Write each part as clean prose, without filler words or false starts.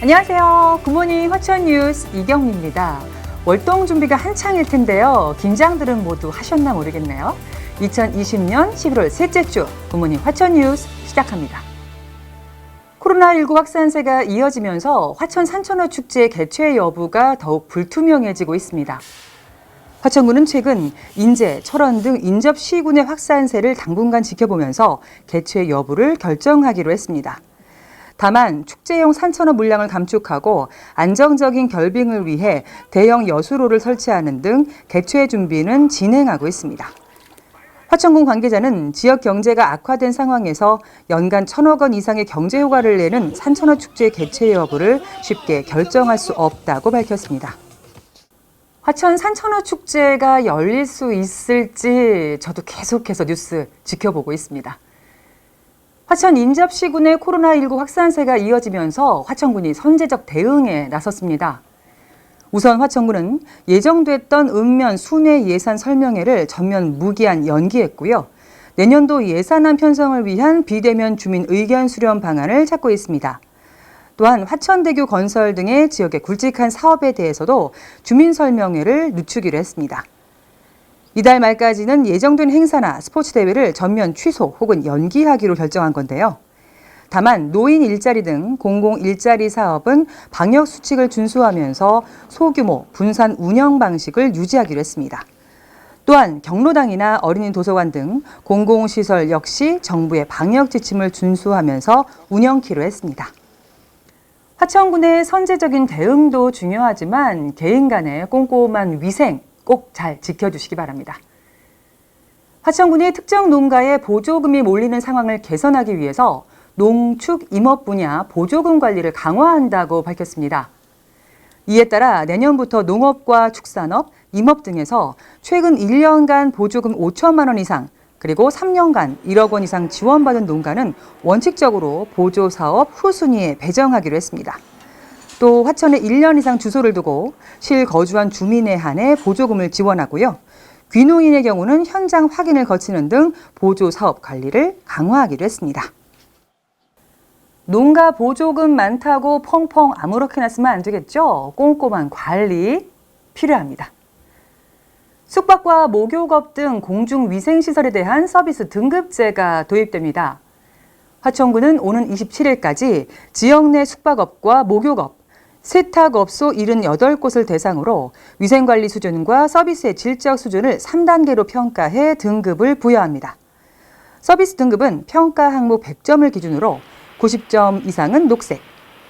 안녕하세요. 굿모닝 화천 뉴스 이경미입니다. 월동 준비가 한창일 텐데요. 긴장들은 모두 하셨나 모르겠네요. 2020년 11월 셋째 주 굿모닝 화천 뉴스 시작합니다. 코로나19 확산세가 이어지면서 화천 산천어 축제 개최 여부가 더욱 불투명해지고 있습니다. 화천군은 최근 인제, 철원 등 인접 시군의 확산세를 당분간 지켜보면서 개최 여부를 결정하기로 했습니다. 다만 축제용 산천어 물량을 감축하고 안정적인 결빙을 위해 대형 여수로를 설치하는 등 개최 준비는 진행하고 있습니다. 화천군 관계자는 지역 경제가 악화된 상황에서 연간 1,000억 원 이상의 경제 효과를 내는 산천어 축제 개최 여부를 쉽게 결정할 수 없다고 밝혔습니다. 화천 산천어 축제가 열릴 수 있을지 저도 계속해서 뉴스 지켜보고 있습니다. 화천 인접시군의 코로나19 확산세가 이어지면서 화천군이 선제적 대응에 나섰습니다. 우선 화천군은 예정됐던 읍면 순회 예산 설명회를 전면 무기한 연기했고요. 내년도 예산안 편성을 위한 비대면 주민 의견 수렴 방안을 찾고 있습니다. 또한 화천대교 건설 등의 지역의 굵직한 사업에 대해서도 주민 설명회를 늦추기로 했습니다. 이달 말까지는 예정된 행사나 스포츠 대회를 전면 취소 혹은 연기하기로 결정한 건데요. 다만 노인 일자리 등 공공 일자리 사업은 방역 수칙을 준수하면서 소규모 분산 운영 방식을 유지하기로 했습니다. 또한 경로당이나 어린이 도서관 등 공공시설 역시 정부의 방역 지침을 준수하면서 운영키로 했습니다. 화천군의 선제적인 대응도 중요하지만 개인 간의 꼼꼼한 위생 꼭 잘 지켜주시기 바랍니다. 화천군이 특정 농가에 보조금이 몰리는 상황을 개선하기 위해서 농축 임업 분야 보조금 관리를 강화한다고 밝혔습니다. 이에 따라 내년부터 농업과 축산업, 임업 등에서 최근 1년간 보조금 5천만 원 이상 그리고 3년간 1억 원 이상 지원받은 농가는 원칙적으로 보조사업 후순위에 배정하기로 했습니다. 또 화천에 1년 이상 주소를 두고 실거주한 주민에 한해 보조금을 지원하고요. 귀농인의 경우는 현장 확인을 거치는 등 보조사업 관리를 강화하기로 했습니다. 농가 보조금 많다고 펑펑 아무렇게나 쓰면 안 되겠죠? 꼼꼼한 관리 필요합니다. 숙박과 목욕업 등 공중위생시설에 대한 서비스 등급제가 도입됩니다. 화천군은 오는 27일까지 지역 내 숙박업과 목욕업, 세탁업소 78곳을 대상으로 위생관리 수준과 서비스의 질적 수준을 3단계로 평가해 등급을 부여합니다. 서비스 등급은 평가 항목 100점을 기준으로 90점 이상은 녹색,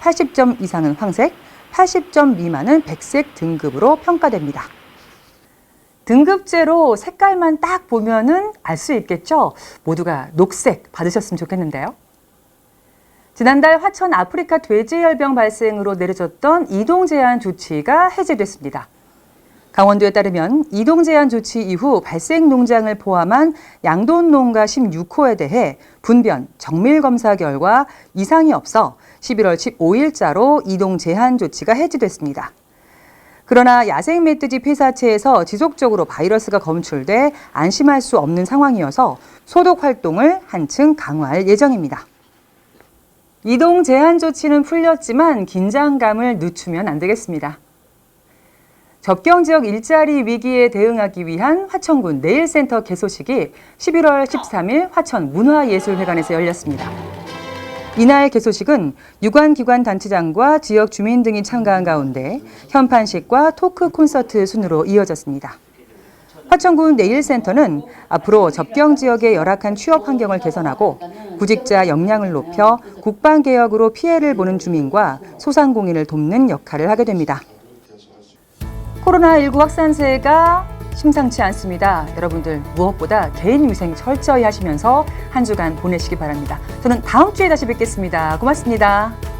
80점 이상은 황색, 80점 미만은 백색 등급으로 평가됩니다. 등급제로 색깔만 딱 보면은 알 수 있겠죠? 모두가 녹색 받으셨으면 좋겠는데요. 지난달 화천 아프리카 돼지열병 발생으로 내려졌던 이동 제한 조치가 해제됐습니다. 강원도에 따르면 이동 제한 조치 이후 발생 농장을 포함한 양돈 농가 16호에 대해 분변, 정밀 검사 결과 이상이 없어 11월 15일자로 이동 제한 조치가 해제됐습니다. 그러나 야생 멧돼지 폐사체에서 지속적으로 바이러스가 검출돼 안심할 수 없는 상황이어서 소독 활동을 한층 강화할 예정입니다. 이동 제한 조치는 풀렸지만 긴장감을 늦추면 안 되겠습니다. 접경 지역 일자리 위기에 대응하기 위한 화천군 내일센터 개소식이 11월 13일 화천 문화예술회관에서 열렸습니다. 이날 개소식은 유관기관 단체장과 지역 주민 등이 참가한 가운데 현판식과 토크 콘서트 순으로 이어졌습니다. 화천군 내일센터는 앞으로 접경 지역의 열악한 취업 환경을 개선하고 구직자 역량을 높여 국방개혁으로 피해를 보는 주민과 소상공인을 돕는 역할을 하게 됩니다. 코로나19 확산세가 심상치 않습니다. 여러분들 무엇보다 개인 위생 철저히 하시면서 한 주간 보내시기 바랍니다. 저는 다음 주에 다시 뵙겠습니다. 고맙습니다.